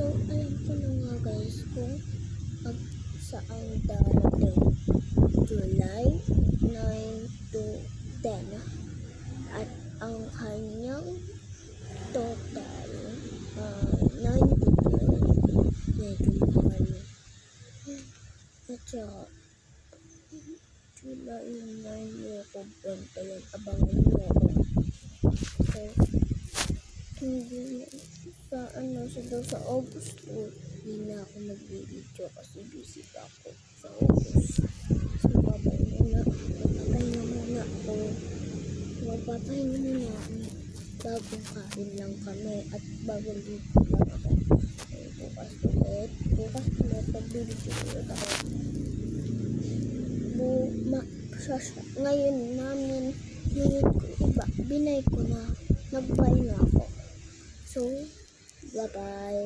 So, alam ko na nga guys kung saan darating. July 9 to 10. At ang kanyang total 9 to 10. Medyo mahal. At saka, July 9 niyo ako bantayan. Abangan niyo ako. So, hindi sa August hindi na ako nag-video kasi busy pa ako sa August. So, magpapahinga muna ako. Bagong kain lang kami at bagong dito lang ako. Bukas ulit pag-video ulit ako. Ngayon ko iba, binay ko na, nag-buy na ako. So, bye-bye.